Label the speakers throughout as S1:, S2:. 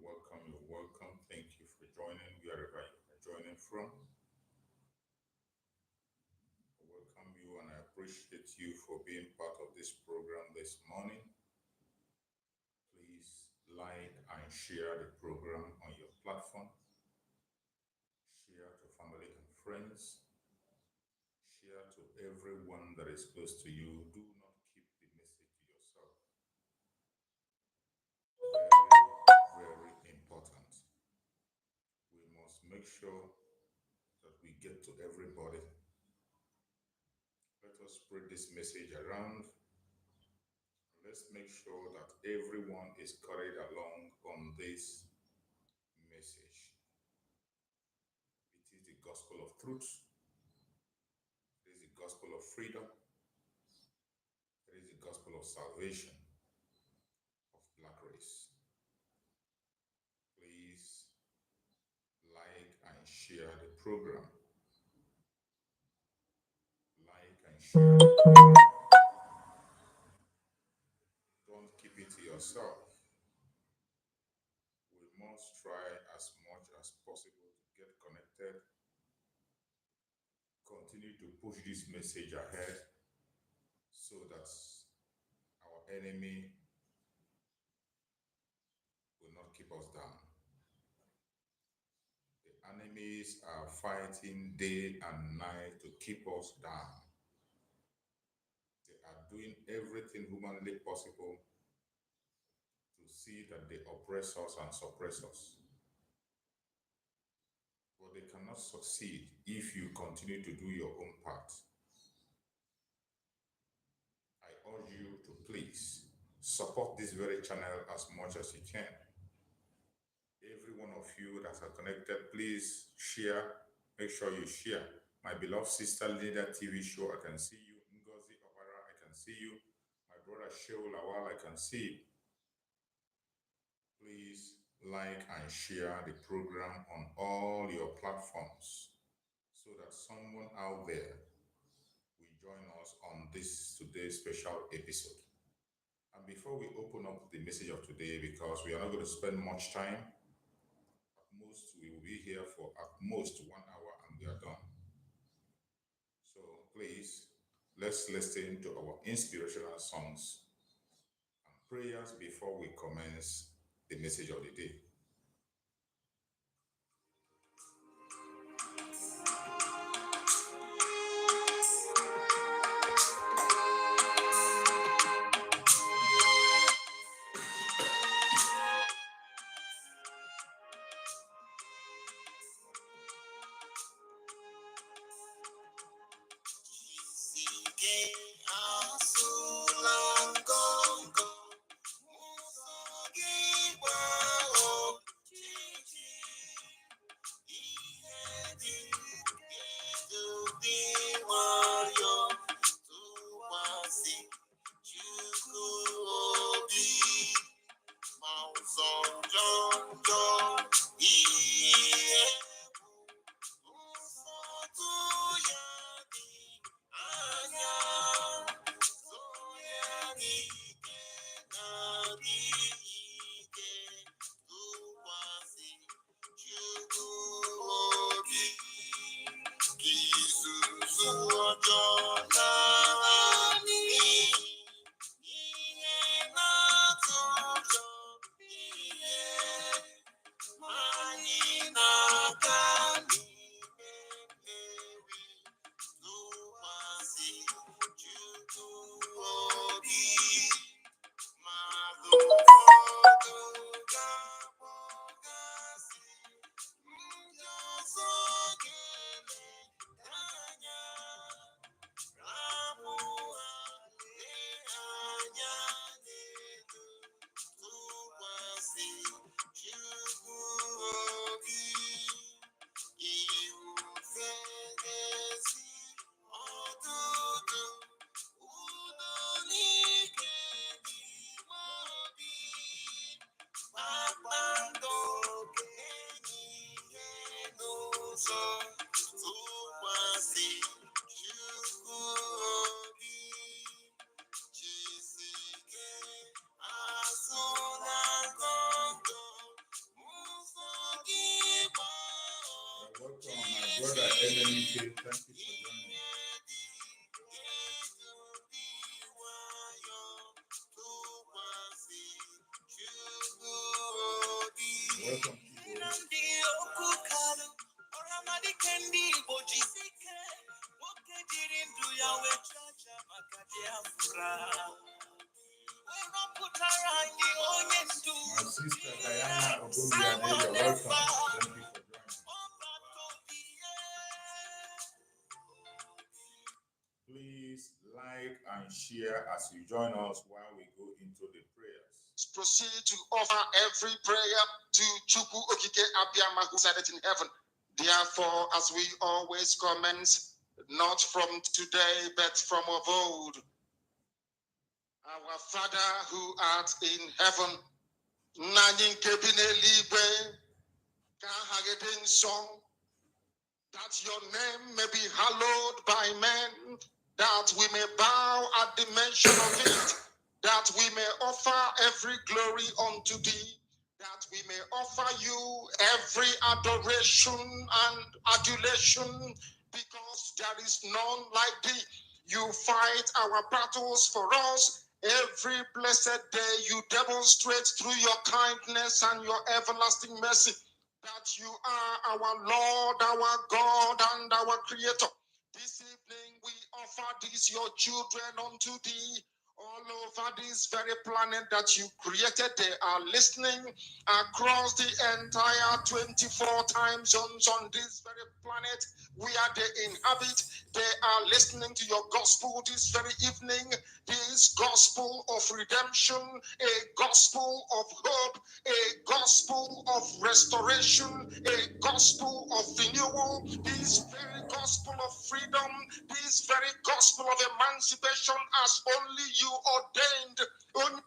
S1: welcome. You're welcome. Thank you for joining wherever you are joining from. I welcome you and I appreciate you for being part of this program this morning. Please like and share the program on your platform. Share to family and friends. Share to everyone that is close to you. Do not keep the message to yourself. Very, very important. We must make sure that we get to everybody. Let us spread this message around. Let's make sure that everyone is carried along on this message. It is the gospel of truth. It is the gospel of freedom. It is the gospel of salvation of black race. Please like and share the program. Like and share the program. Don't keep it to yourself. We must try as much as possible to get connected. Continue to push this message ahead so that our enemy will not keep us down. The enemies are fighting day and night to keep us down. They are doing everything humanly possible to see that they oppress us and suppress us. But they cannot succeed if you continue to do your own part. I urge you to please support this very channel as much as you can. Every one of you that are connected, please share. Make sure you share. My beloved sister Leader TV show, I can see you. Ngozi Obara, I can see you. My brother Sheol Lawal, I can see you. Please like and share the program on all your platforms so that someone out there will join us on this today's special episode. And before we open up the message of today, because we are not going to spend much time, at most we will be here for at most 1 hour and we are done. So please, let's listen to our inspirational songs and prayers before we commence the message of the day. brother Emenike, thank you for joining. Welcome, my sister Diana Ogunbiade, you're welcome. Thank you for joining. Please like and share as you join us while we go into the prayers.
S2: Proceed to offer every prayer to Chukwu Okike Abiyama who said it in heaven. Therefore, as we always commence, not from today, but from of old, our Father who art in heaven, Nanyin Kebine Ligwe, Kahagedin song, that your name may be hallowed by men, that we may bow at the mention of it, that we may offer every glory unto thee, that we may offer you every adoration and adulation, because there is none like thee. You fight our battles for us. Every blessed day you demonstrate through your kindness and your everlasting mercy that you are our Lord, our God, and our Creator. This evening we offer these your children unto thee. All over this very planet that you created, they are listening across the entire 24 time zones on this very planet where they inhabit. They are listening to your gospel this very evening, this gospel of redemption, a gospel of hope, a gospel of restoration, a gospel of renewal, this very gospel of freedom, this very gospel of emancipation as only you ordained. Only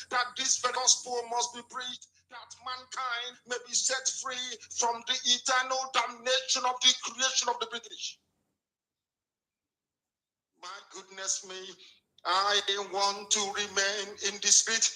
S2: that this very gospel must be preached, that mankind may be set free from the eternal damnation of the creation of the British. My goodness me, I want to remain in the spirit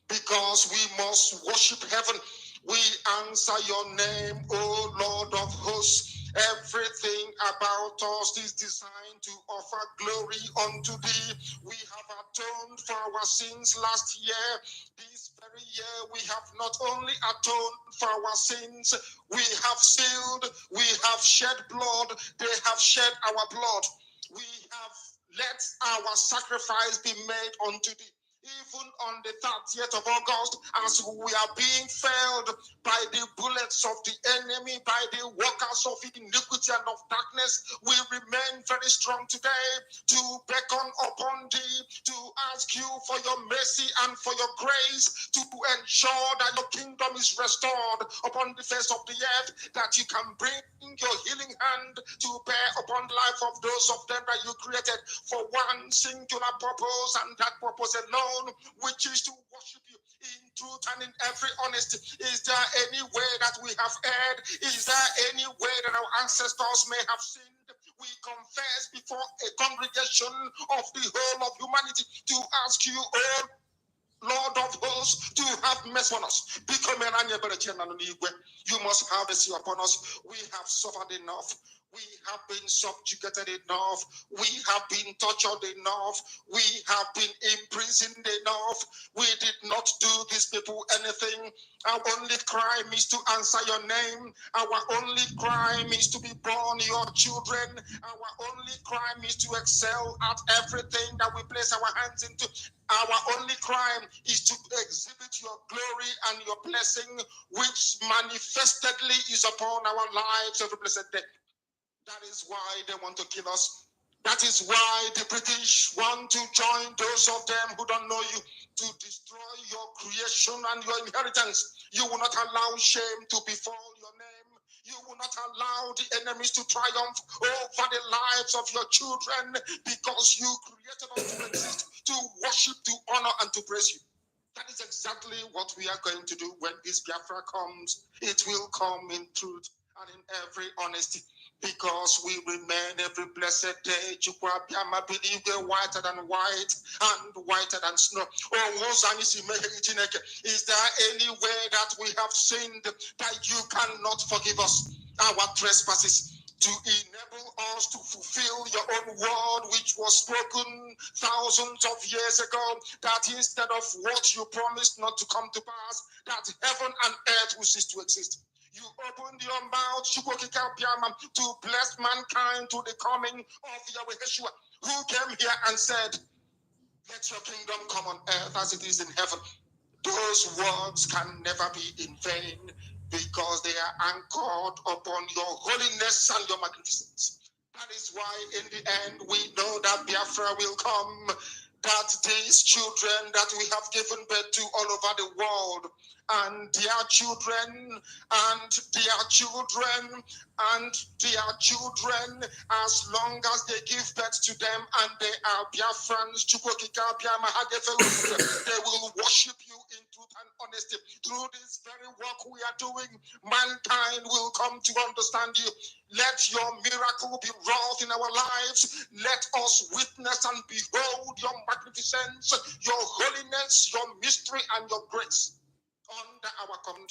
S2: because we must worship heaven. We answer your name, O Lord of hosts. Everything about us is designed to offer glory unto thee. We have atoned for our sins last year. This very year we have not only atoned for our sins, we have sealed, we have shed blood, they have shed our blood. We have let our sacrifice be made unto thee. Even on the 30th of August, as we are being felled by the bullets of the enemy, by the workers of iniquity and of darkness, we remain very strong today to beckon upon thee, to ask you for your mercy and for your grace, to ensure that your kingdom is restored upon the face of the earth, that you can bring your healing hand to bear upon the life of those of them that you created for one singular purpose, and that purpose alone, which is to worship you in truth and in every honesty. Is there any way that we have erred? Is there any way that our ancestors may have sinned? We confess before a congregation of the whole of humanity to ask you, oh Lord of hosts, to have mercy on us. You must have mercy upon us. We have suffered enough. We have been subjugated enough. We have been tortured enough. We have been imprisoned enough. We did not do these people anything. Our only crime is to answer your name. Our only crime is to be born your children. Our only crime is to excel at everything that we place our hands into. Our only crime is to exhibit your glory and your blessing, which manifestedly is upon our lives every blessed day. That is why they want to kill us. That is why the British want to join those of them who don't know you to destroy your creation and your inheritance. You will not allow shame to befall your name. You will not allow the enemies to triumph over the lives of your children, because you created us to exist, to worship, to honor, and to praise you. That is exactly what we are going to do when this Biafra comes. It will come in truth and in every honesty, because we remain every blessed day. Believe we're whiter than white and whiter than snow. Is there any way that we have sinned that you cannot forgive us? our trespasses, to enable us to fulfill your own word, which was spoken thousands of years ago, that instead of what you promised not to come to pass, that heaven and earth will cease to exist. You opened your mouth to bless mankind to the coming of Yahweh Yeshua, who came here and said, let your kingdom come on earth as it is in heaven. Those words can never be in vain because they are anchored upon your holiness and your magnificence. That is why in the end we know that Biafra will come, that these children that we have given birth to all over the world, and their children, and their children, and their children, as long as they give birth to them and they are Biafrans, they will worship you in truth and honesty. Through this very work we are doing, mankind will come to understand you. Let your miracle be wrought in our lives. Let us witness and behold your magnificence, your holiness, your mystery, and your grace. Under our command,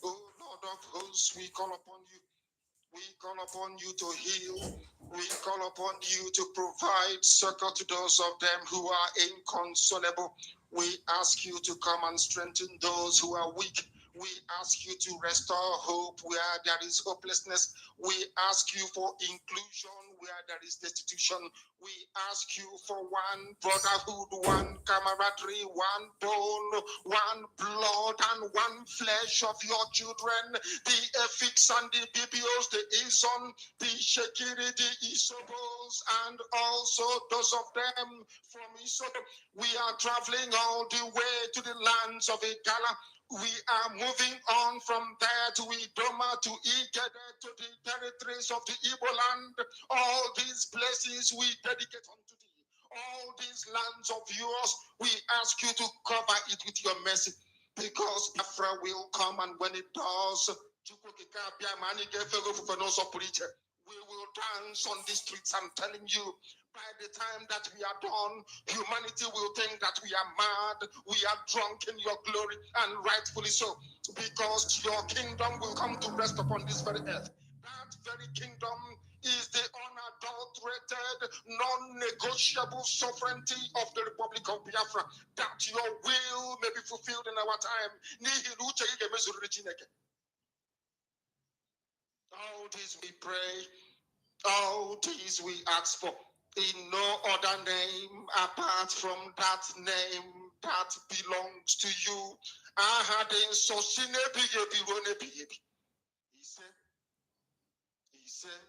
S2: O Lord of hosts, we call upon you. We call upon you to heal. We call upon you to provide succor to those of them who are inconsolable. We ask you to come and strengthen those who are weak. We ask you to restore hope where there is hopelessness. We ask you for inclusion where there is destitution. We ask you for one brotherhood, one camaraderie, one bone, one blood, and one flesh of your children. The Efiks and the BBOs, the Izon, the Shekiri, the Isobos, and also those of them from Isobo. We are traveling all the way to the lands of Igala. We are moving on from there to Idoma, to Igede, to the territories of the Igbo land. All these places we dedicate unto thee. All these lands of yours, we ask you to cover it with your mercy, because Biafra will come, and when it does, we will dance on the streets. I'm telling you, by the time that we are done, humanity will think that we are mad, we are drunk in your glory, and rightfully so, because your kingdom will come to rest upon this very earth. That very kingdom is the unadulterated, non-negotiable sovereignty of the Republic of Biafra, that your will may be fulfilled in our time. All this we pray, all these we ask for, in no other name apart from that name that belongs to you. He
S1: said,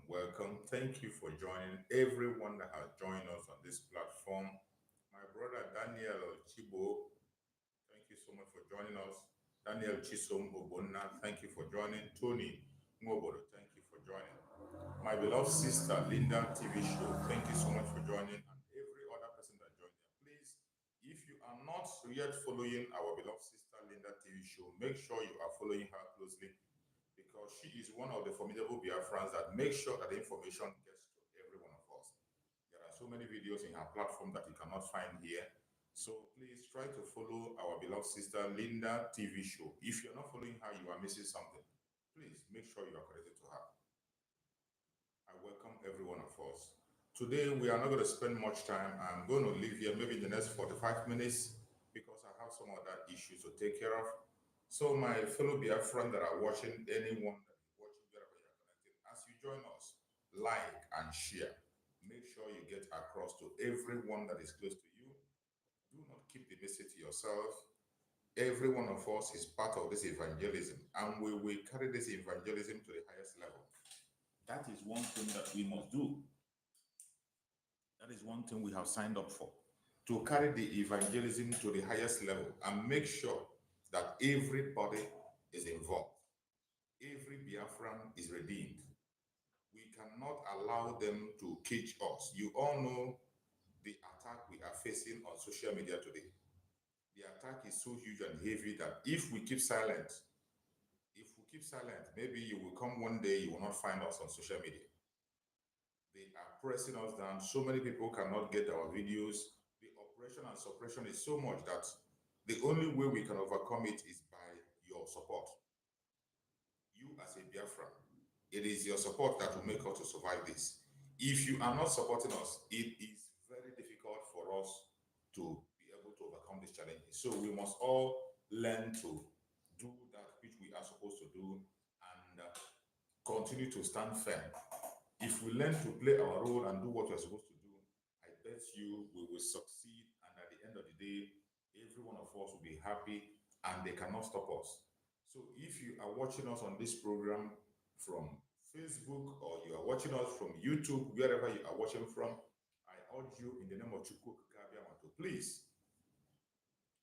S1: welcome. Thank you for joining everyone that has joined us on this platform. My brother Daniel Chibo, thank you so much for joining us. Daniel Chisom Obonna, thank you for joining. Tony Ngobodo, thank you for joining. My beloved sister Linda TV show, thank you so much for joining, and every other person that joined them. Please, if you are not yet following our beloved sister Linda TV show, make sure you are following her closely, because she is one of the formidable Biafrans that make sure that the information gets to every one of us. There are so many videos in her platform that you cannot find here. So please try to follow our beloved sister Linda TV show. If you're not following her, you are missing something. Please make sure you are connected to her. I welcome every one of us. Today, we are not going to spend much time. I'm going to leave here maybe in the next 45 minutes because I have some other issues to take care of. So, my fellow Biafran that are watching, anyone that is watching wherever you are connected, as you join us, like and share. Make sure you get across to everyone that is close to you. Do not keep the message to yourself. Every one of us is part of this evangelism, and we will carry this evangelism to the highest level. That is one thing that we must do. That is one thing we have signed up for, to carry the evangelism to the highest level and make sure that everybody is involved. Every Biafran is redeemed. We cannot allow them to cage us. You all know the attack we are facing on social media today. The attack is so huge and heavy that if we keep silent, maybe you will come one day, you will not find us on social media. They are pressing us down. So many people cannot get our videos. The oppression and suppression is so much that The only way we can overcome it is by your support. You as a Biafran, it is your support that will make us to survive this. If you are not supporting us, it is very difficult for us to be able to overcome these challenges. So we must all learn to do that which we are supposed to do and continue to stand firm. If we learn to play our role and do what we're supposed to do, I bet you we will succeed. And at the end of the day, every one of us will be happy and they cannot stop us. So if you are watching us on this program from Facebook or you are watching us from YouTube, wherever you are watching from, I urge you in the name of Njoku to please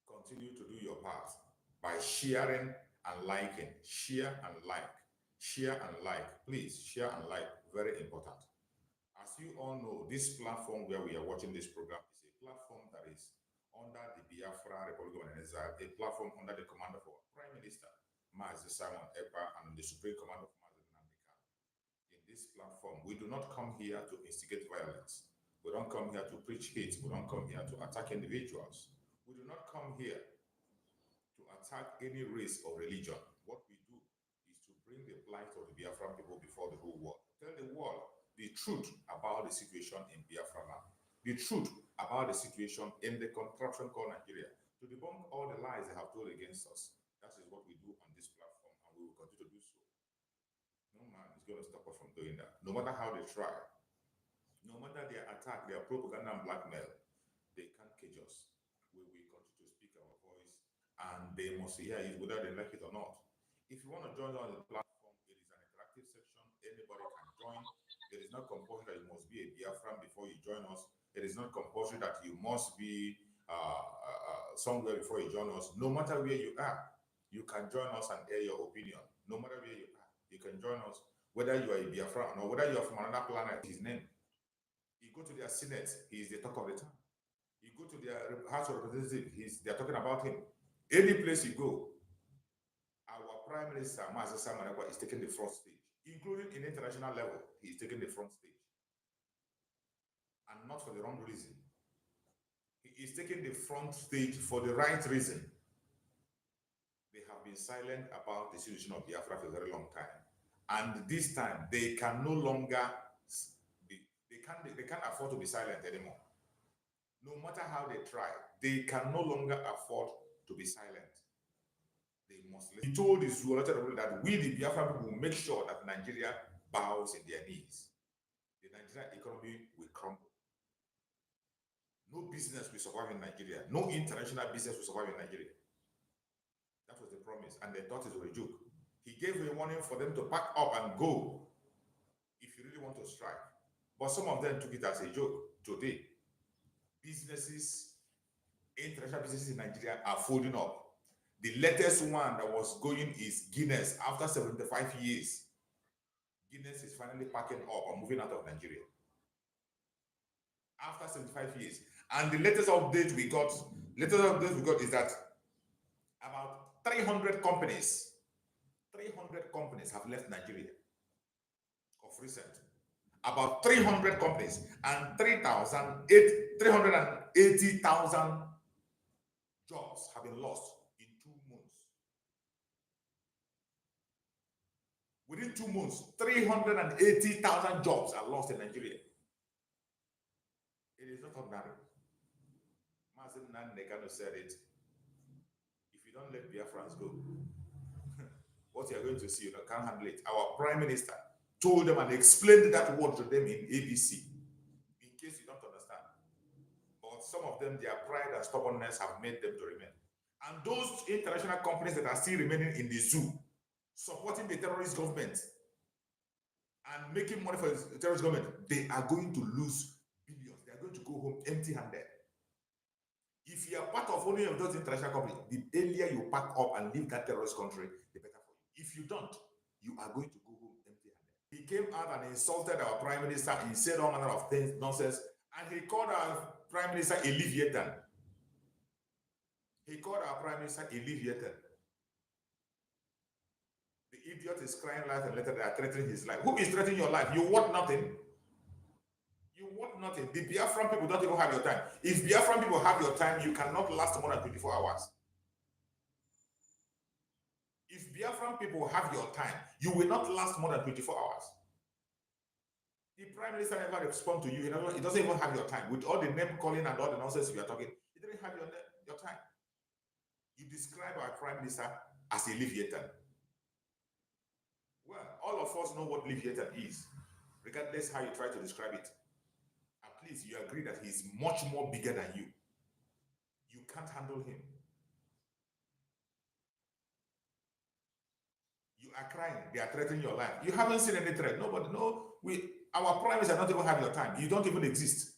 S1: continue to do your part by sharing and liking. Share and like. Share and like. Please share and like. Very important. As you all know, this platform where we are watching this program is a platform that is under the Biafra Republic of Nigeria, a platform under the command of our Prime Minister, Mazi Simon Ekpa, and the Supreme Commander of Mazi Namdeka. In this platform, we do not come here to instigate violence. We don't come here to preach hate. We don't come here to attack individuals. We do not come here to attack any race or religion. What we do is to bring the plight of the Biafran people before the whole world. Tell the world the truth about the situation in Biafra land, the truth about the situation in the contraption called Nigeria, to debunk all the lies they have told against us. That is what we do on this platform, and we will continue to do so. No man is going to stop us from doing that, no matter how they try. No matter their attack, their propaganda and blackmail, they can't cage us. We will continue to speak our voice, and they must hear it whether they like it or not. If you want to join on the platform, it is an interactive section. Anybody can join. It is not compulsory that you must be a Biafran before you join us. It is not compulsory that you must be somewhere before you join us. No matter where you are, you can join us and air your opinion. No matter where you are, you can join us. Whether you are a Biafran or whether you are from another planet, his name. You go to their Senate, he is the talk of the town. You go to their House of Representatives, they're talking about him. Any place you go, our Prime Minister, Mazi Simon Ekpa, is taking the front stage, including in international level. He is taking the front stage. And not for the wrong reason. He is taking the front stage for the right reason. They have been silent about the situation of Biafra for a very long time. And this time, they can no longer be, they can't afford to be silent anymore. No matter how they try, they can no longer afford to be silent. They must. He told his people that we, the Biafra people, will make sure that Nigeria bows in their knees. The Nigerian economy will crumble. No business will survive in Nigeria. No international business will survive in Nigeria. That was the promise, and they thought it was a joke. He gave a warning for them to pack up and go if you really want to strike. But some of them took it as a joke. Today, businesses, international businesses in Nigeria are folding up. The latest one that was going is Guinness. After 75 years, Guinness is finally packing up and moving out of Nigeria. After 75 years. And the latest update we got is that about 300 companies have left Nigeria of recent. About 300 companies and 380,000 jobs have been lost in 2 months. Within 2 months, 380,000 jobs are lost in Nigeria. It is not ordinary. Mazen Nandekano said it. If you don't let Biafrans go, what you are going to see, you can't handle it. Our Prime Minister told them and explained that word to them in ABC, in case you don't understand. But some of them, their pride and stubbornness have made them to remain. And those international companies that are still remaining in the zoo, supporting the terrorist government and making money for the terrorist government, they are going to lose billions. They are going to go home empty-handed. If you are part of only of those international companies, the earlier you pack up and leave that terrorist country, the better for you. If you don't, you are going to go home empty-handed. He came out and insulted our Prime Minister. He said all manner of things, nonsense, and he called our Prime Minister a Leviathan. He called our Prime Minister a Leviathan. The idiot is crying life and later they are threatening his life. Who is threatening your life? You want nothing. You want nothing. The Biafran people don't even have your time. If Biafran people have your time, you cannot last more than 24 hours. If Biafran people have your time, you will not last more than 24 hours. The prime minister never respond to you. He doesn't even have your time. With all the name calling and all the nonsense you are talking, he didn't have your time. You describe our prime minister as a Leviathan. Well, all of us know what Leviathan is, regardless how you try to describe it. At least you agree that he's much more bigger than you. You can't handle him. You are crying. They are threatening your life. You haven't seen any threat. Nobody. No. Our prime minister not even have your time. You don't even exist.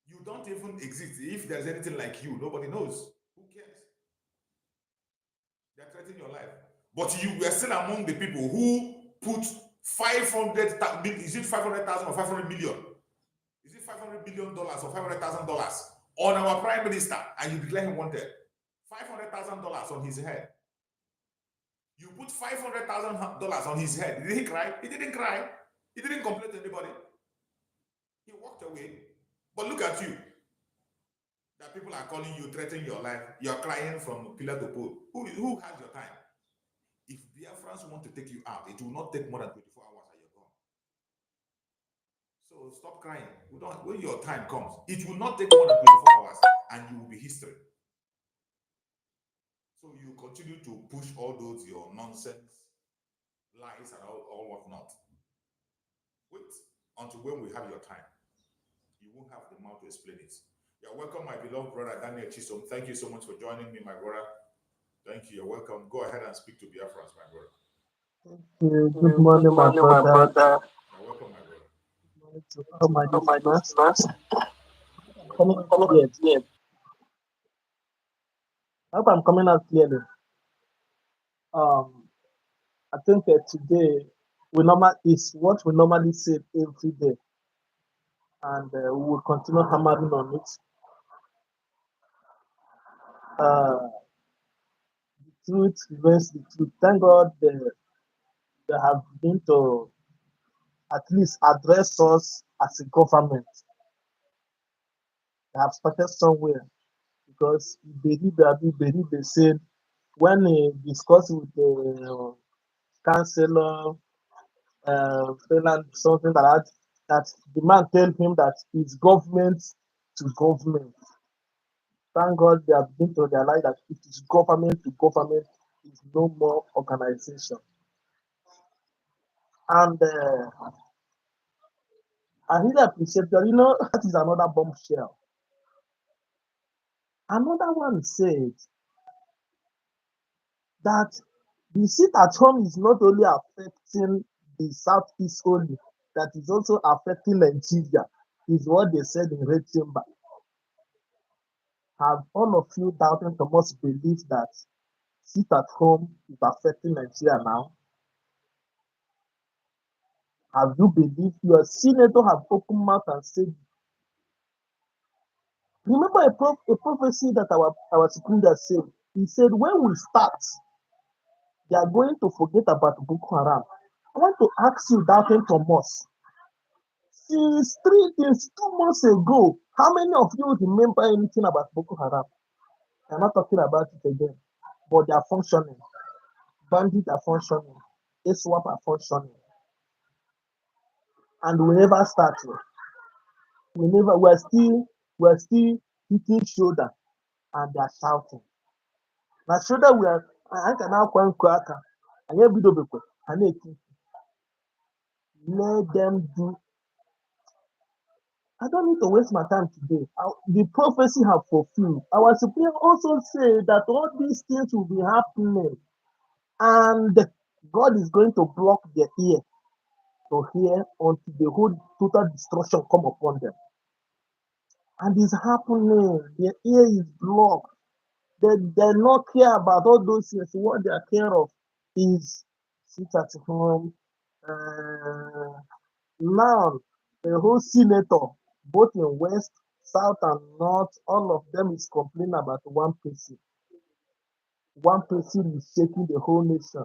S1: You don't even exist. If there's anything like you, nobody knows. Who cares? They're threatening your life. But you were still among the people who put 500, is it 500,000 or 500 million? Is it $500 million or $500,000 on our prime minister, and you declare him wanted? $500,000 on his head. You put $500,000 on his head. Did he cry? He didn't cry. He didn't complain to anybody. He walked away. But look at you. That people are calling you, threatening your life. You're crying from pillar to pole. Who has your time? If Biafrans want to take you out, it will not take more than 24 hours and you're gone. So stop crying. When your time comes, it will not take more than 24 hours and you will be history. So you continue to push all those your nonsense, lies, and all whatnot. Wait until when we have your time. You won't have the mouth to explain it. You're welcome, my beloved brother Daniel Chisom. Thank you so much for joining me, my brother. Thank you. You're welcome. Go ahead and speak to Biafrans, my brother.
S3: Good morning, my brother.
S1: You're welcome, my brother.
S3: Good morning to all my listeners. Coming
S1: Welcome.
S3: out clear. I hope I'm coming out clearly. I think today is what we normally say every day, and we will continue hammering on it. The truth remains the truth. Thank God they have been to at least address us as a government. They have started somewhere because they said when he discussed with the councillor, something like that, that the man tell him that it's government to government. Thank God they have been to realize that it is government to government, is no more organization. And I really appreciate that. That is another bombshell. Another one said that the seat at home is not only affecting the southeast only, that is also affecting Nigeria, is what they said in Red Chamber. Have all of you doubting Thomas believe that sit at home is affecting Nigeria now? Have you believed your senator have opened mouth and said, remember a prophecy that our Supreme Leader said? He said, when we start, they are going to forget about Boko Haram. I want to ask you, doubting Thomas, since 2 months ago, how many of you remember anything about Boko Haram? I'm not talking about it again, but they are functioning. Bandits are functioning. ASWAP are functioning. And we never started. We're still hitting shoulder and they're shouting. Now shoulder I can now cracker. And every and let them do. I don't need to waste my time today. The prophecy have fulfilled. Our Supreme also say that all these things will be happening, and God is going to block their ear to hear until the whole total destruction come upon them. And it's happening. Their ear is blocked. They not care about all those things. What they are care of is sit at home. Now, the whole senator, both in West, South, and North, all of them is complaining about one person. One person is shaking the whole nation.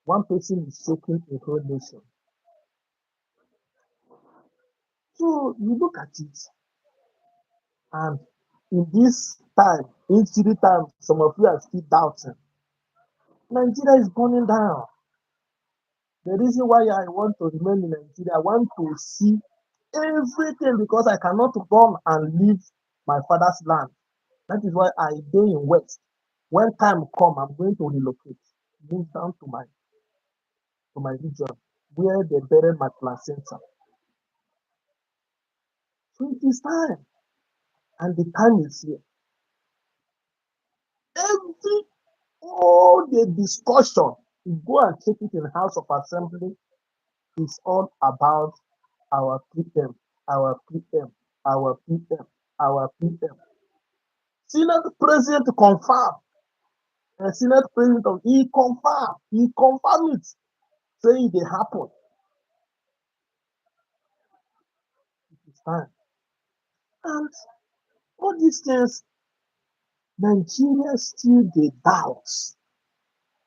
S3: One person is shaking the whole nation. So you look at it, and in this time, history time, some of you are still doubting. Nigeria is burning down. The reason why I want to remain in Nigeria, I want to see everything because I cannot come and leave my father's land. That is why I stay in West. When time come, I'm going to relocate, move down to my region where they buried my placenta. So it is time, and the time is here. Every all the discussion, you go and check it in House of Assembly, is all about our PM, our PM, our PM, our PM. Senate President confirm, Senate President he confirm it, saying they happen. It is time. And all these things, Nigeria still dey doubt.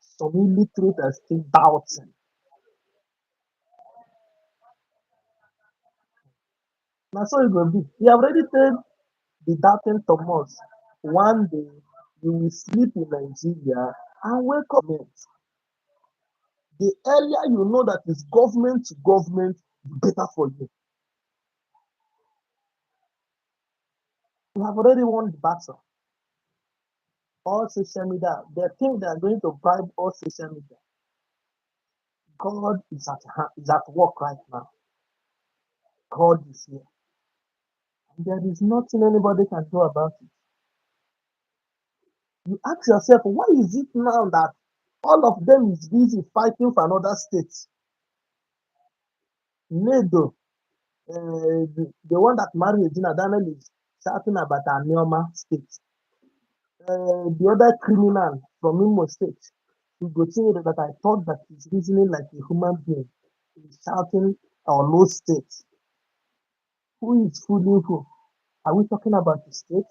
S3: Some illiterate are still doubting. Na so e go be. He already tell the doubting Thomas, one day you will sleep in Nigeria and wake up. The earlier you know that it's government to government, the better for you. We have already won the battle. All social media, they think they are going to bribe all social media. God is at work right now. God is here. There is nothing anybody can do about it. You ask yourself, why is it now that all of them is busy fighting for another state? Nedo, the one that married Regina Daniel is shouting about Anioma state. The other criminal from Imo state, you go see that I thought that he's reasoning like a human being. He's shouting our low state. Who is fooling who? Are we talking about the state?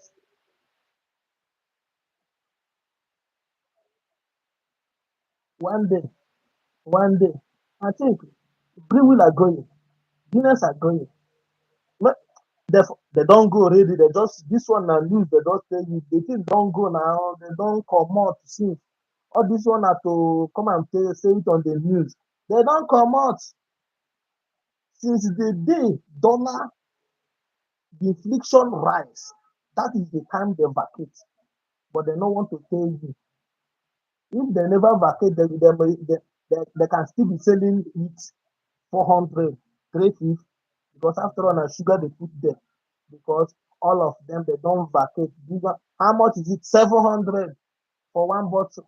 S3: One day, one day, I think Bree are going, Guinness are going. But they don't go already. They just this one na news. They just tell you the thing don't go now. They don't come out since. All this one have to come and say it on the news. They don't come out since the day dollar the inflation rise. That is the time they vacate. But they don't want to tell you. If they never vacate, they can still be selling it 400, 350, because after all, na sugar they put there. Because all of them, they don't vacate. How much is it? 700 for one bottle.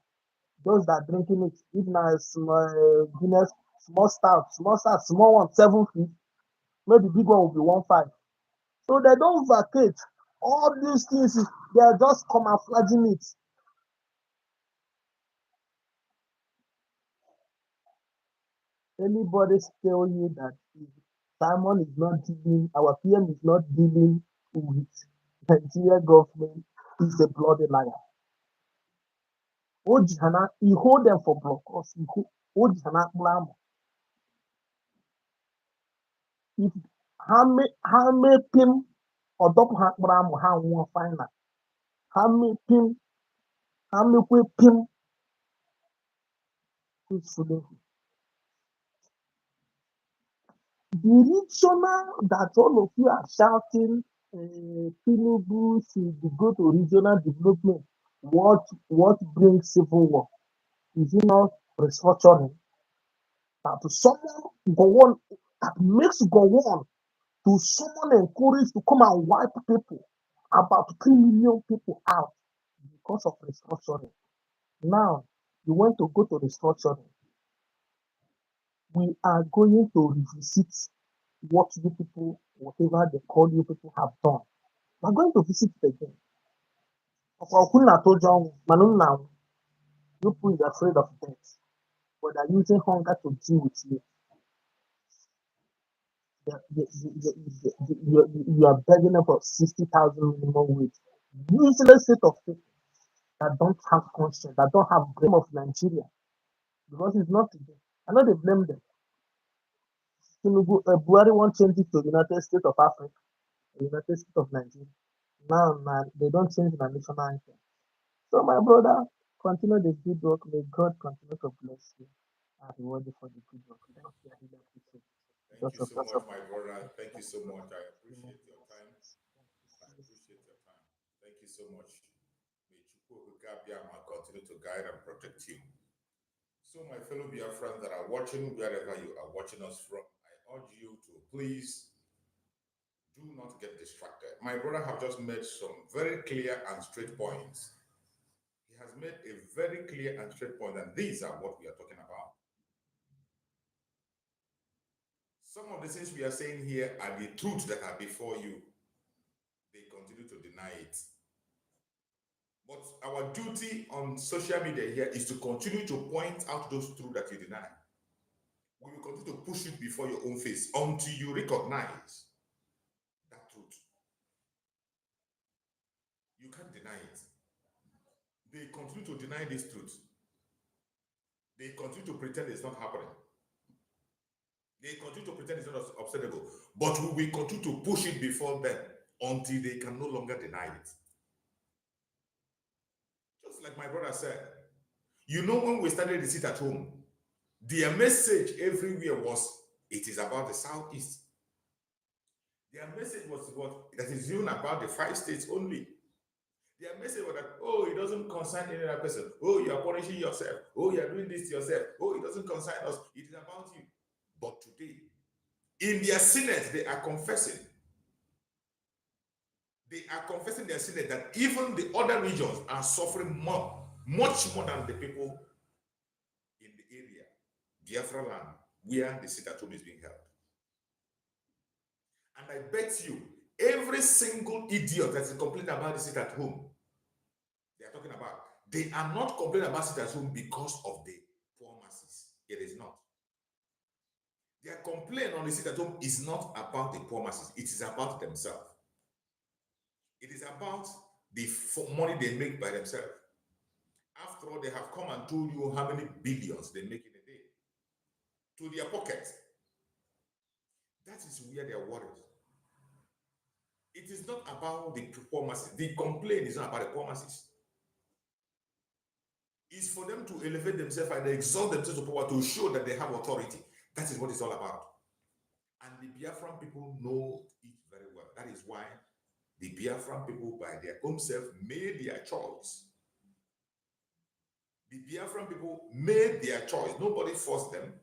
S3: Those that drinking it, if na small Guinness, small one, 750, maybe big one will be 1.5. So they don't vacate. All these things, they are just camouflaging it. Anybody tell you that Simon is not dealing, our PM is not dealing with Nigeria government is a bloody liar. Ojihana, he hold them for blockers. Ojihana Blam. If how may pim or dop Blam how one final. How may pim, how may we pim the regional that all of you are shouting, Tinubu should go to regional development. What brings civil war? Is it not restructuring? That to someone go on that makes go on to someone encouraged to come and wipe people, about 3 million people out because of restructuring. Now you want to go to restructuring. We are going to revisit what you people, whatever they call you people, have done. We're going to visit it again. You people is afraid of death, but they're using hunger to deal with you. You are begging them for 60,000 minimum wage. Useless set of people that don't have conscience, that don't have blame of Nigeria. Because it's not today. I know they blame them. Tinubu, Buhari won't change it to United States of Africa, United States of Nigeria. Now, man, they don't change the national anthem. So, my brother, continue the good work. May God continue to bless you and reward you for the good work. Thank you. I really appreciate it.
S1: Thank
S3: Because
S1: you
S3: of
S1: so
S3: your
S1: much,
S3: support.
S1: my brother.
S3: Thank you
S1: Thank you
S3: very
S1: so
S3: much.
S1: much. I
S3: Many
S1: appreciate your time.
S3: blessings. Thank you.
S1: I
S3: See you soon.
S1: appreciate your time. Thank you so much. May Chukwu Gabiama continue to guide and protect you. So, my fellow Biafrans that are watching, wherever you are watching us from, I urge you to please do not get distracted. My brother have just made some very clear and straight points. He has made a very clear and straight point, and these are what we are talking about. Some of the things we are saying here are the truths that are before you. They continue to deny it. But our duty on social media here is to continue to point out those truths that you deny. We will continue to push it before your own face until you recognize that truth. You can't deny it. They continue to deny this truth. They continue to pretend it's not happening. They continue to pretend it's not observable. But we will continue to push it before them until they can no longer deny it. Just like my brother said, you know, when we started the sit at home, their message everywhere was, it is about the Southeast. Their message was what? That is even about the 5 states only. Their message was that, oh, it doesn't concern any other person. Oh, you are punishing yourself. Oh, you are doing this to yourself. Oh, it doesn't concern us. It is about you. But today, in their Senate, they are confessing. They are confessing their Senate that even the other regions are suffering much more than the people in the area, Biafra land, where the sit at home is being held. And I bet you, every single idiot that is complaining about the sit at home, they are talking about, they are not complaining about sit at home because of the poor masses. It is not. Their complaint on the sit at home is not about the poor masses. It is about themselves. It is about the money they make by themselves. After all, they have come and told you how many billions they make in a day to their pocket. That is where they are worried. It is not about the poor masses. The complaint is not about the poor masses. It's for them to elevate themselves and exalt themselves to power to show that they have authority. That is what it's all about. And the Biafran people know it very well. That is why the Biafran people, by their own self, made their choice. The Biafran people made their choice. Nobody forced them.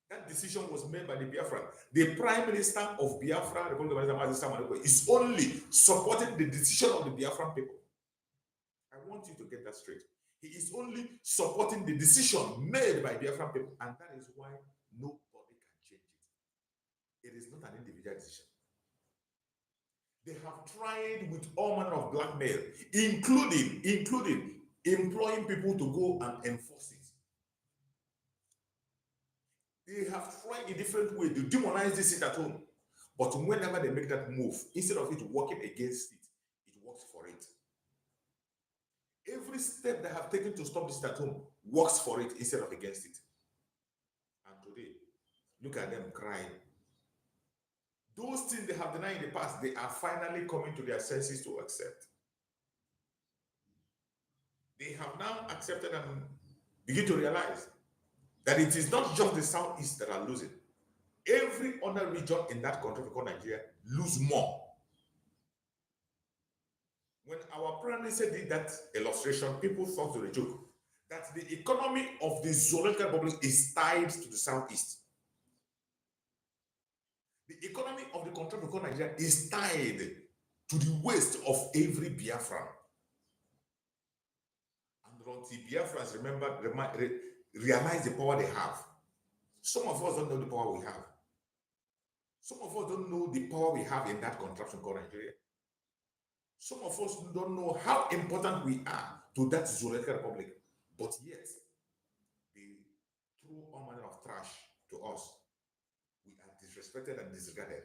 S1: That decision was made by the Biafran. The Prime Minister of Biafra, Republic of Nigeria, is only supporting the decision of the Biafran people. I want you to get that straight. He is only supporting the decision made by Biafran people, and that is why nobody can change it. It is not an individual decision. They have tried with all manner of blackmail, including employing people to go and enforce it. They have tried in different ways to demonize this sit at home. But whenever they make that move, instead of it working against it, it works for it. Every step they have taken to stop this sit at home works for it instead of against it. And today, look at them crying. Those things they have denied in the past, they are finally coming to their senses to accept. They have now accepted and begin to realize that it is not just the Southeast that are losing. Every other region in that country called Nigeria lose more. When our Prime Minister did that illustration, people thought it was a joke. That the economy of the Zoological Republic is tied to the Southeast. The economy of the country called Nigeria is tied to the waste of every Biafran. And until Biafrans realize the power they have. Some of us don't know the power we have. Some of us don't know the power we have in that contraption called Nigeria. Some of us don't know how important we are to that Zoological Republic, but yet they throw all manner of trash to us. We are disrespected and disregarded.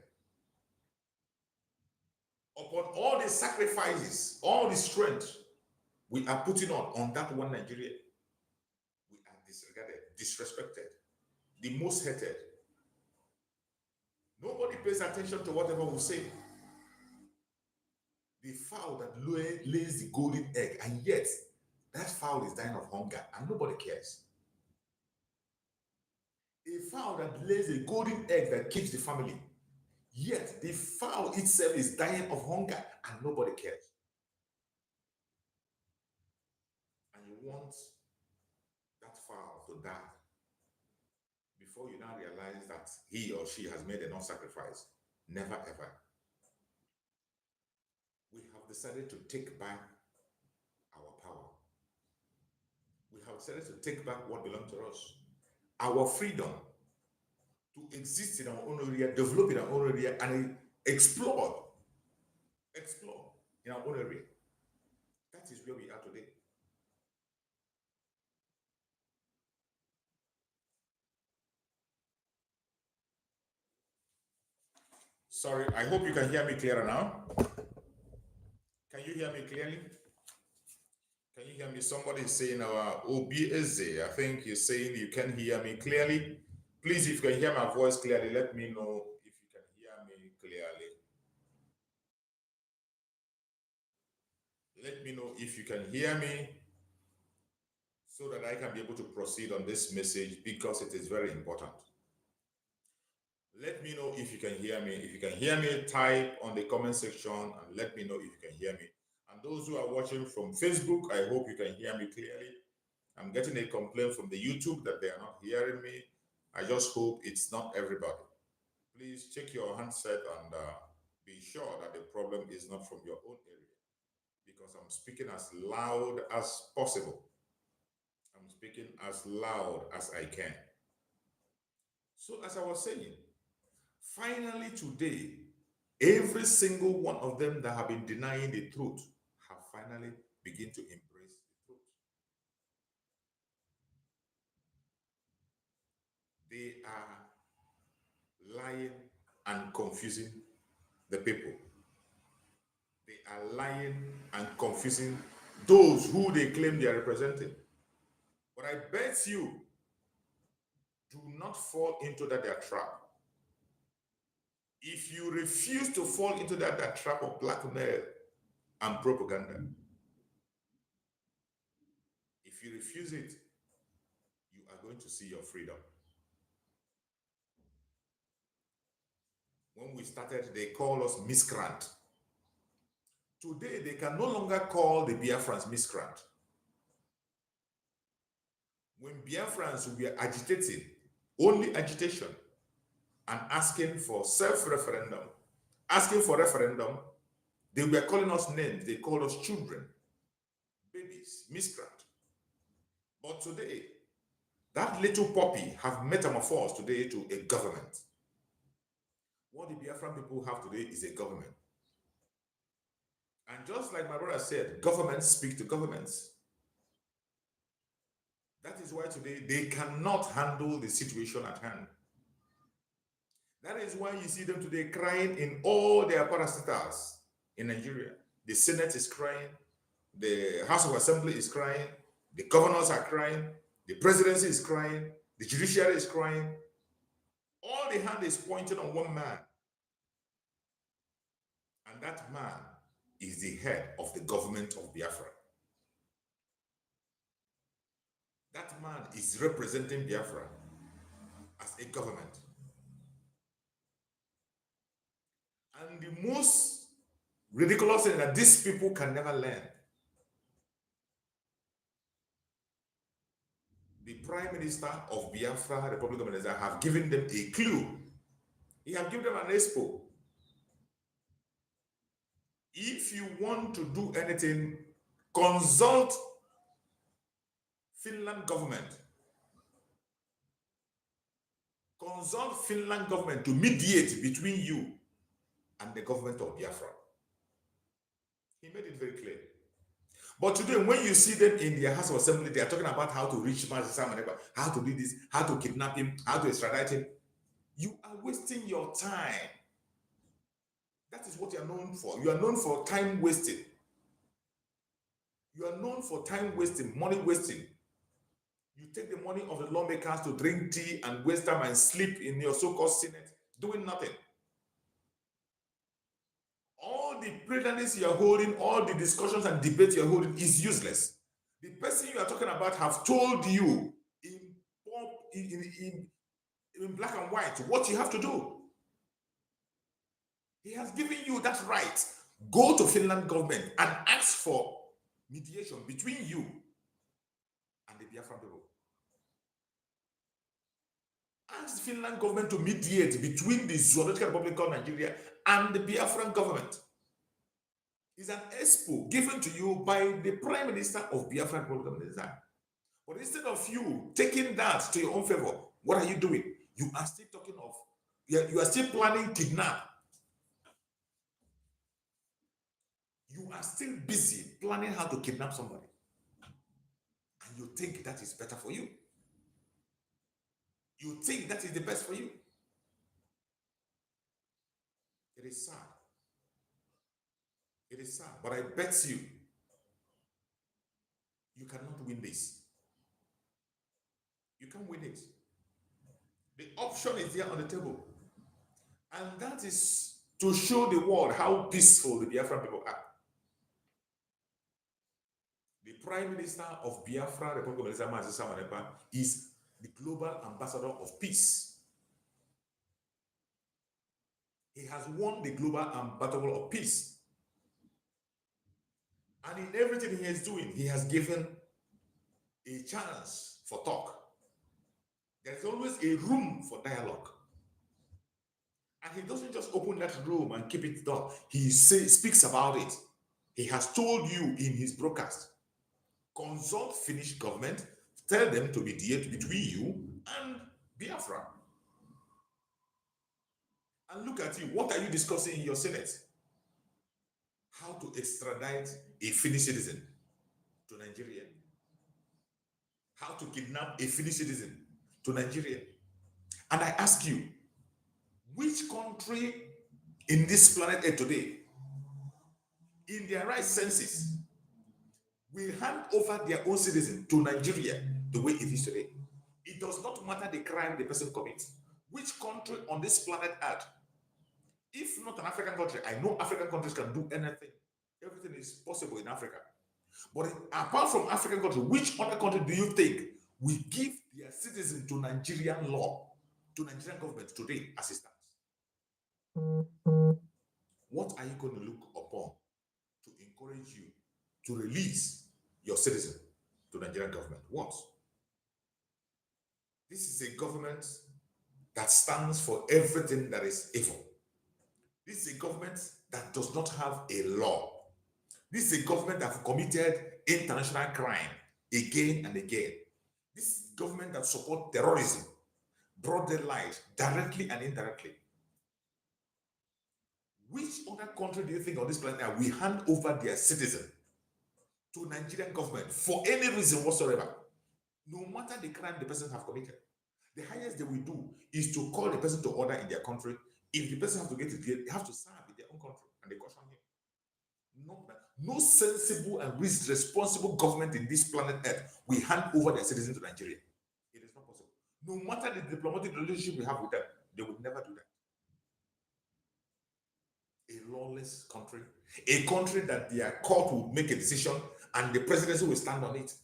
S1: Upon all the sacrifices, all the strength we are putting on that one Nigeria, we are disregarded, disrespected, the most hated. Nobody pays attention to whatever we say. The fowl that lays the golden egg, and yet that fowl is dying of hunger and nobody cares. A fowl that lays a golden egg that keeps the family, yet the fowl itself is dying of hunger and nobody cares. And you want that fowl to die before you now realize that he or she has made enough sacrifice. Never ever. We have decided to take back our power. We have decided to take back what belongs to us. Our freedom to exist in our own area, develop in our own area, and explore in our own area. That is where we are today. Sorry, I hope you can hear me clearer now. Can you hear me clearly? Can you hear me? Somebody is saying our OBSA. I think you're saying you can hear me clearly. Please, if you can hear my voice clearly, let me know if you can hear me clearly. Let me know if you can hear me so that I can be able to proceed on this message because it is very important. Let me know if you can hear me. If you can hear me, type on the comment section and let me know if you can hear me. And those who are watching from Facebook, I hope you can hear me clearly. I'm getting a complaint from the YouTube that they are not hearing me. I just hope it's not everybody. Please check your handset and be sure that the problem is not from your own area, because I'm speaking as loud as possible. I'm speaking as loud as I can. So as I was saying, finally today, every single one of them that have been denying the truth have finally begun to embrace the truth. They are lying and confusing the people. They are lying and confusing those who they claim they are representing. But I bet you, do not fall into that their trap. If you refuse to fall into that trap of blackmail and propaganda, if you refuse it, you are going to see your freedom. When we started, they called us miscreant. Today, they can no longer call the Biafrans miscreant. When Biafrans were agitating, only agitation, and asking for self-referendum, asking for referendum, they were calling us names. They called us children, babies, miscreant. But today, that little puppy have metamorphosed today to a government. What the Biafran people have today is a government. And just like my brother said, governments speak to governments. That is why today they cannot handle the situation at hand. That is why you see them today crying in all their parastatals in Nigeria. The Senate is crying, the House of Assembly is crying, the governors are crying, the presidency is crying, the judiciary is crying. All the hand is pointing on one man. And that man is the head of the government of Biafra. That man is representing Biafra as a government. And the most ridiculous thing that these people can never learn. The Prime Minister of Biafra, Republic of Nigeria, have given them a clue. He has given them an expo. If you want to do anything, consult Finland government. Consult Finland government to mediate between you and the government of Biafra. He made it very clear. But today, when you see them in their House of Assembly, they are talking about how to reach Master Samaneba, how to do this, how to kidnap him, how to extradite him. You are wasting your time. That is what you are known for. You are known for time wasting. You are known for time wasting, money wasting. You take the money of the lawmakers to drink tea and waste time and sleep in your so-called Senate, doing nothing. All all the pregnancies you are holding, all the discussions and debates you are holding is useless. The person you are talking about have told you in black and white what you have to do. He has given you that right. Go to Finland government and ask for mediation between you and the Biafran people. Ask the Finland government to mediate between the Zoological Republic of Nigeria and the Biafran government. It's an expo given to you by the Prime Minister of Biafran Republic of Nigeria. But instead of you taking that to your own favor, what are you doing? You are still talking of, you are still planning kidnap. You are still busy planning how to kidnap somebody. And you think that is better for you. You think that is the best for you. It is sad. It is sad. But I bet you cannot win this. You can't win it. The option is there on the table. And that is to show the world how peaceful the Biafran people are. The Prime Minister of Biafra, Republic of Nigeria, is the global ambassador of peace. He has won the global ambassador of peace. And in everything he is doing, he has given a chance for talk. There's always a room for dialogue. And he doesn't just open that room and keep it down. He speaks about it. He has told you in his broadcast, consult Finnish government, tell them to mediate between you and Biafra. And look at you, what are you discussing in your Senate? How to extradite a Finnish citizen to Nigeria. How to kidnap a Finnish citizen to Nigeria. And I ask you, which country in this planet Earth today, in their right senses, will hand over their own citizen to Nigeria the way it is today? It does not matter the crime the person commits. Which country on this planet Earth, if not an African country, I know African countries can do anything. Everything is possible in Africa. But apart from African countries, which other country do you think will give their citizen to Nigerian law, to Nigerian government today as it stands? What are you going to look upon to encourage you to release your citizen to Nigerian government? What? This is a government that stands for everything that is evil. This is a government that does not have a law. This is a government that has committed international crime again and again. This is a government that supports terrorism, broad daylight, directly and indirectly. Which other country do you think on this planet will hand over their citizen to Nigerian government for any reason whatsoever, no matter the crime the person have committed? The highest they will do is to call the person to order in their country. If the person has to get it, they have to serve in their own country, and they caution him. No sensible and responsible government in this planet Earth will hand over their citizens to Nigeria. It is not possible. No matter the diplomatic relationship we have with them, they would never do that. A lawless country, a country that their court will make a decision and the presidency will stand on it.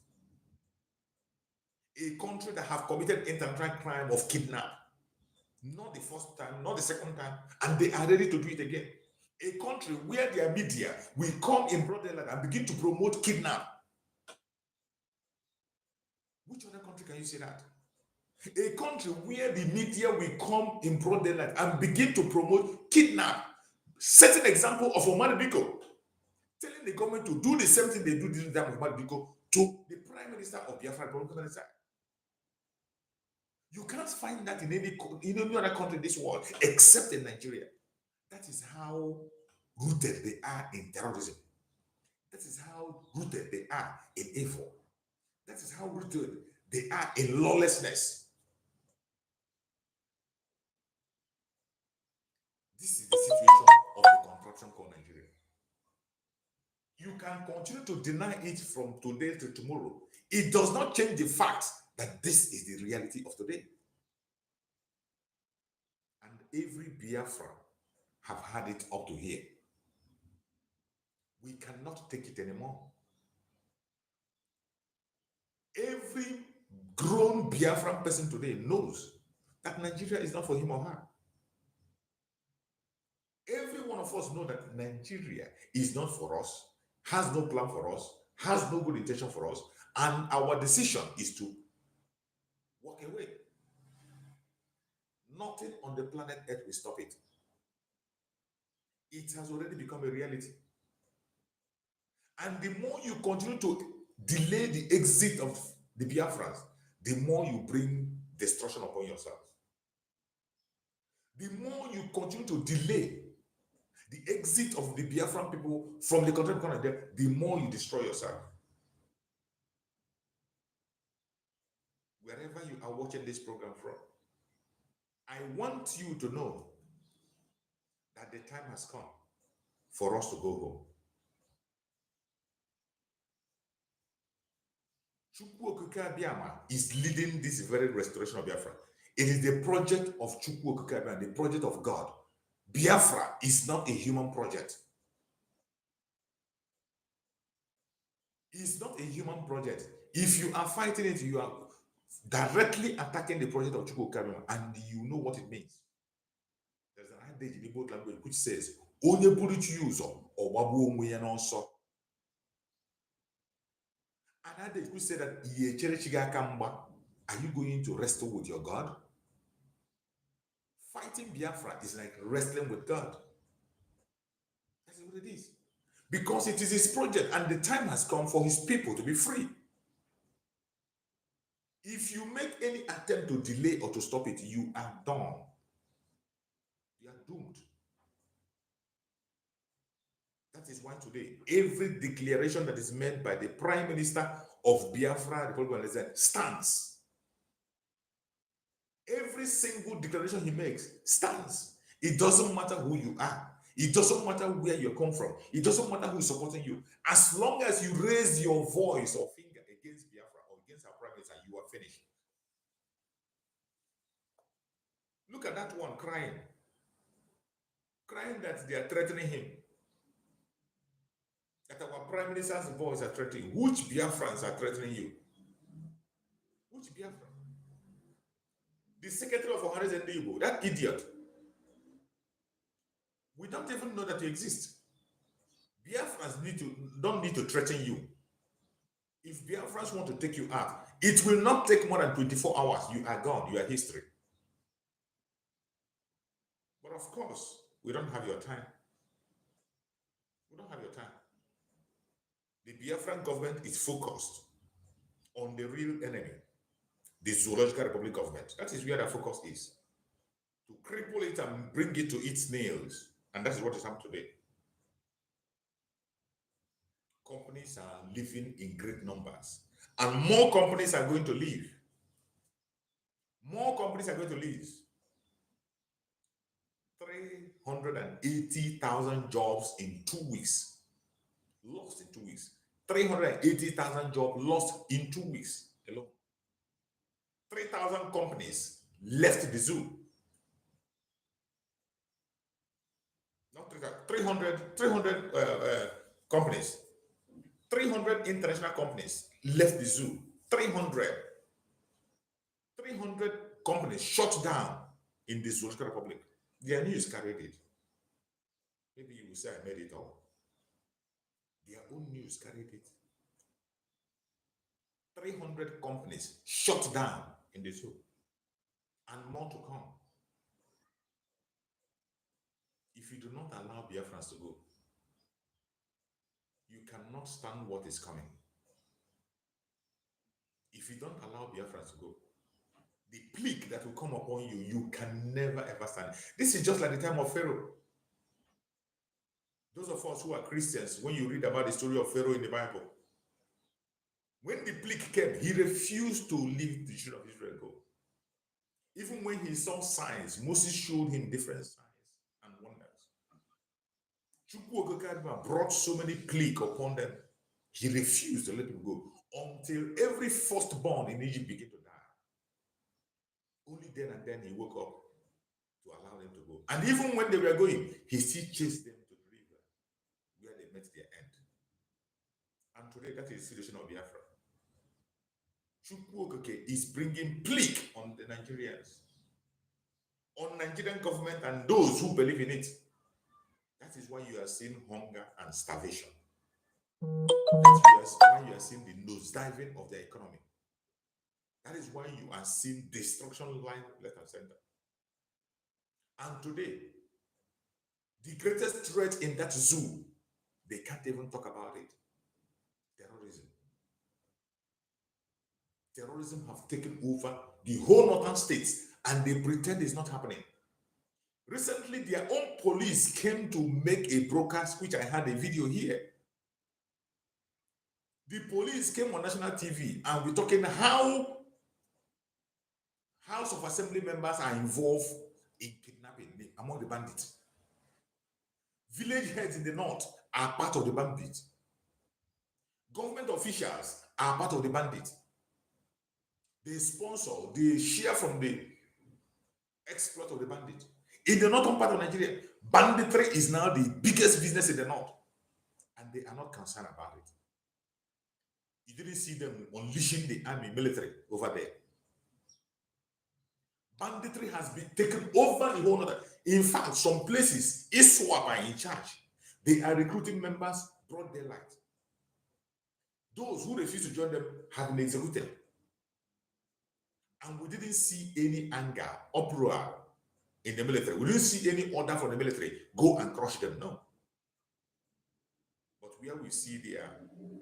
S1: A country that have committed international crime of kidnap, not the first time, not the second time, and they are ready to do it again. A country where their media will come in broad daylight and begin to promote kidnap. Which other country can you say that? A country where the media will come in broad daylight and begin to promote kidnap. Set an example of Omar Biko, telling the government to do the same thing they do during the time of Omar Biko to the Prime Minister of Biafra. You can't find that in any other country in this world except in Nigeria. That is how rooted they are in terrorism. That is how rooted they are in evil. That is how rooted they are in lawlessness. This is the situation of the contraption called Nigeria. You can continue to deny it from today to tomorrow. It does not change the fact that this is the reality of today. And every Biafra have had it up to here. cannot take it anymore. Every grown Biafran person today knows that Nigeria is not for him or her. Every one of us know that Nigeria is not for us, has no plan for us, has no good intention for us, and our decision is to walk away. Nothing on the planet Earth will stop it. It has already become a reality. And the more you continue to delay the exit of the Biafrans, the more you bring destruction upon yourself. The more you continue to delay the exit of the Biafran people from the country, the more you destroy yourself. Wherever you are watching this program from, I want you to know that the time has come for us to go home. Chukwu Okike Abiyama is leading this very restoration of Biafra. It is the project of Chukwu Okike Abiyama, the project of God. Biafra is not a human project. It's not a human project. If you are fighting it, you are directly attacking the project of Chukwu Okike Abiyama, and you know what it means. There's an adage in Igbo language which says, "Onye buru chi ụzọ, ọ gbagbuo onwe ya n'ọsọ." An adage which says that, are you going to wrestle with your God? Fighting Biafra is like wrestling with God. That's what it is. Because it is his project and the time has come for his people to be free. If you make any attempt to delay or to stop it, you are done. You are doomed. That is why today, every declaration that is made by the Prime Minister of Biafra Republic stands. Every single declaration he makes stands. It doesn't matter who you are. It doesn't matter where you come from. It doesn't matter who is supporting you. As long as you raise your voice or finger against Biafra or against our Prime Minister, you are finished. Look at that one crying. Crying that they are threatening him. That our Prime Minister's voice are threatening. Which Biafrans are threatening you? Which Biafra? The Secretary of Ohanes and Igbo, that idiot. We don't even know that you exist. Biafrans don't need to threaten you. If Biafrans want to take you out, it will not take more than 24 hours. You are gone. You are history. But of course, we don't have your time. We don't have your time. The Biafran government is focused on the real enemy, the Zoological Republic government. That is where their focus is. To cripple it and bring it to its nails. And that is what is happening today. Companies are living in great numbers. And more companies are going to leave. More companies are going to leave. 380,000 jobs in 2 weeks. Lost in 2 weeks. 380,000 jobs lost in 2 weeks alone. 3,000 companies left the zoo. Not 300 companies. 300 international companies left the zoo. 300 companies shut down in the Zoological Republic. Their news carried it. Maybe you will say I made it all. Their own news carried it. 300 companies shut down in the zoo. And more to come. If you do not allow Biafrans to go, you cannot stand what is coming. If you don't allow Biafrans to go, the plague that will come upon you, you can never ever stand. This is just like the time of Pharaoh. Those of us who are Christians, when you read about the story of Pharaoh in the Bible, when the plague came, he refused to leave the children of Israel go. Even when he saw signs, Moses showed him different signs and wonders. Chukwu Okike brought so many plagues upon them, he refused to let them go until every firstborn in Egypt began to die. Only then and then he woke up to allow them to go. And even when they were going, he still chased them to the river where they met their end. And today, that is the situation of Biafra. Chukwu Okike is bringing plague on the Nigerians, on Nigerian government and those who believe in it. That is why you are seeing hunger and starvation. That is why you are seeing the nosediving of the economy. That is why you are seeing destruction line left and center. And today, the greatest threat in that zoo, they can't even talk about it. Terrorism. Terrorism have taken over the whole northern states and they pretend it's not happening. Recently, their own police came to make a broadcast, which I had a video here. The police came on national TV and we're talking how House of Assembly members are involved in kidnapping among the bandits. Village heads in the north are part of the bandits. Government officials are part of the bandits. They sponsor, they share from the exploit of the bandit. In the northern part of Nigeria, banditry is now the biggest business in the north. And they are not concerned about it. You didn't see them unleashing the army military over there. Banditry has been taken over the whole other. In fact, some places, ISWAP are in charge. They are recruiting members broad daylight. Those who refuse to join them have been executed. And we didn't see any anger, uproar in the military. We didn't see any order from the military, go and crush them, no. But where we see their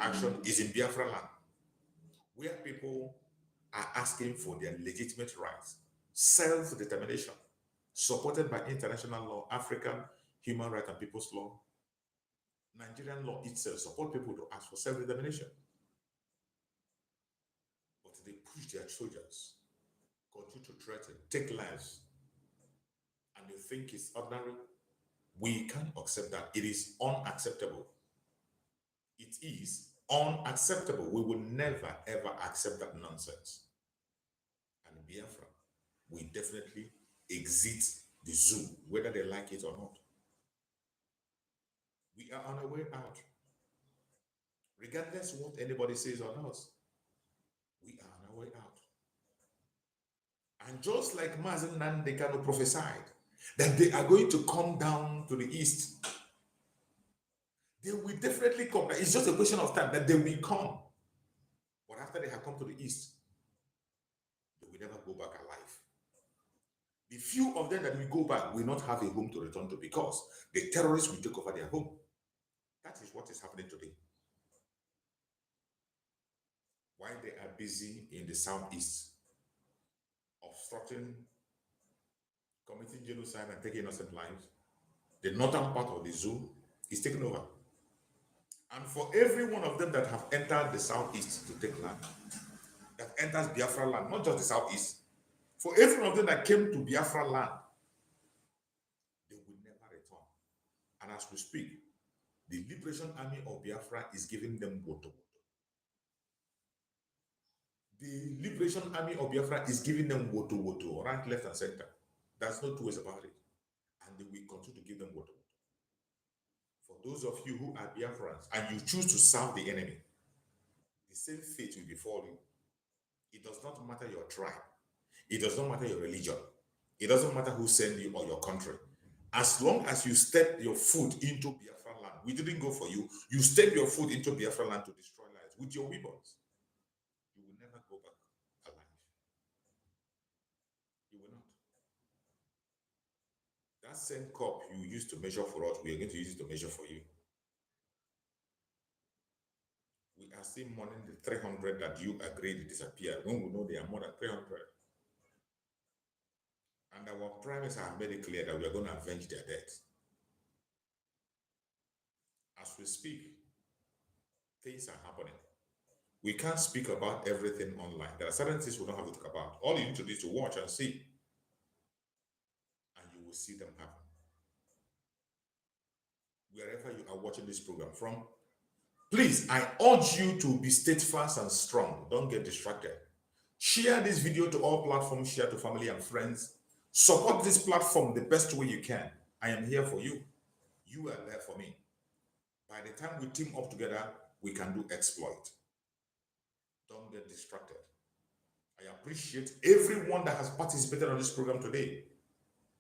S1: action is in Biafra land, where people are asking for their legitimate rights, self-determination, supported by international law, African human rights and people's law. Nigerian law itself support people to ask for self-determination. But they push their soldiers, continue to threaten, take lives, and they think it's ordinary. We can't accept that. It is unacceptable. It is unacceptable. We will never, ever accept that nonsense. And in Biafra, we definitely exit the zoo, whether they like it or not. We are on our way out. Regardless what anybody says on us, we are on our way out. And just like Mazen Nandekano prophesied, that they are going to come down to the east, they will definitely come. It's just a question of time that they will come. But after they have come to the east, they will never go back alive. The few of them that will go back will not have a home to return to because the terrorists will take over their home. That is what is happening today. While they are busy in the southeast, obstructing, committing genocide and taking innocent lives, the northern part of the zoo is taken over. And for every one of them that have entered the southeast to take land, that enters Biafra land, not just the southeast, for every one of them that came to Biafra land, they will never return. And as we speak, the Liberation Army of Biafra is giving them water. The Liberation Army of Biafra is giving them water, right, left, and center. There's no two ways about it. And they will continue to give them water. For those of you who are Biafrans and you choose to serve the enemy, the same fate will befall you. It does not matter your tribe. It does not matter your religion. It doesn't matter who sent you or your country. As long as you step your foot into Biafra land, we didn't go for you. You step your foot into Biafra land to destroy lives with your weapons. You will never go back alive. You will not. That same cup you used to measure for us, we are going to use it to measure for you. We are still mourning the 300 that you agreed disappeared when we know there are more than 300. And our prime minister has made it clear that we are going to avenge their death. As we speak, things are happening. We can't speak about everything online. There are certain things we don't have to talk about. All you need to do is to watch and see. And you will see them happen. Wherever you are watching this program from, please, I urge you to be steadfast and strong. Don't get distracted. Share this video to all platforms, share to family and friends. Support this platform the best way you can. I am here for you. You are there for me. By the time we team up together, we can do exploit. Don't get distracted. I appreciate everyone that has participated on this program today.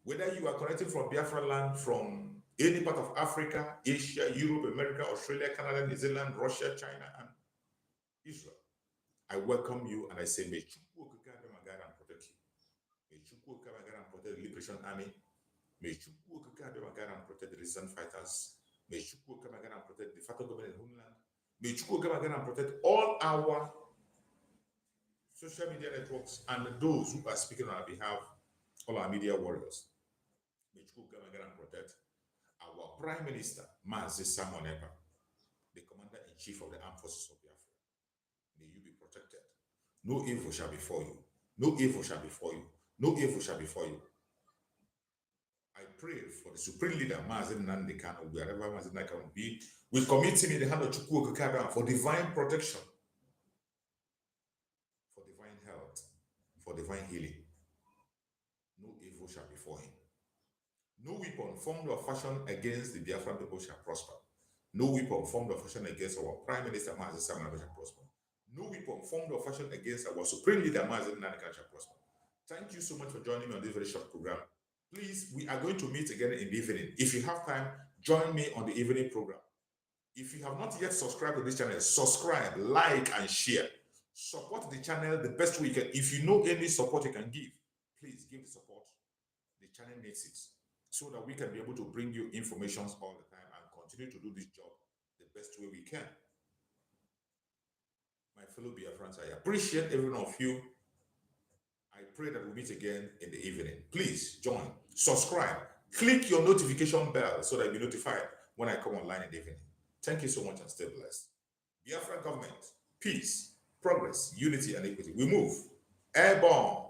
S1: Whether you are connecting from Biafra land, from any part of Africa, Asia, Europe, America, Australia, Canada, New Zealand, Russia, China, and Israel, I welcome you and I say, may Chukwu Okike Abia guide and protect you. May Chukwu Okike Abia guide and protect the Liberation Army. May Chukwu Okike Abia guide and protect the resistance fighters. May Chukwu Okike Abia guide and protect the federal government in homeland. May Chukwu Okike Abia guide and protect all our social media networks and those who are speaking on our behalf, all our media warriors. May Chukwu Okike Abia guide and protect our Prime Minister, Mazi Simon Ekpa, the Commander-in-Chief of the Armed Forces of Biafra. May you be protected. No evil shall befall you. No evil shall befall you. No evil shall befall you. I pray for the Supreme Leader, Mazi Nnamdi Kanu, wherever Mazi Nnamdi Kanu be. We commit him in the hand of Chukwu Okike Abia for divine protection, for divine health, for divine healing. No evil shall befall him. No weapon formed or fashioned against the Biafran people shall prosper. No weapon formed or fashioned against our Prime Minister, Mazi Simon Ekpa, shall prosper. No weapon formed or fashioned against our Supreme Leader, Mazi Nnamdi Kanu, shall prosper. Thank you so much for joining me on this very short program. Please, we are going to meet again in the evening. If you have time, join me on the evening program. If you have not yet subscribed to this channel, subscribe, like, and share. Support the channel the best way you can. If you know any support you can give, please give the support. The channel needs it so that we can be able to bring you information all the time and continue to do this job the best way we can. My fellow Biafrans, I appreciate every one of you. I pray that we meet again in the evening. Please join, subscribe, click your notification bell so that you'll be notified when I come online in the evening. Thank you so much and stay blessed. Biafra government, peace, progress, unity, and equity. We move. Airborne.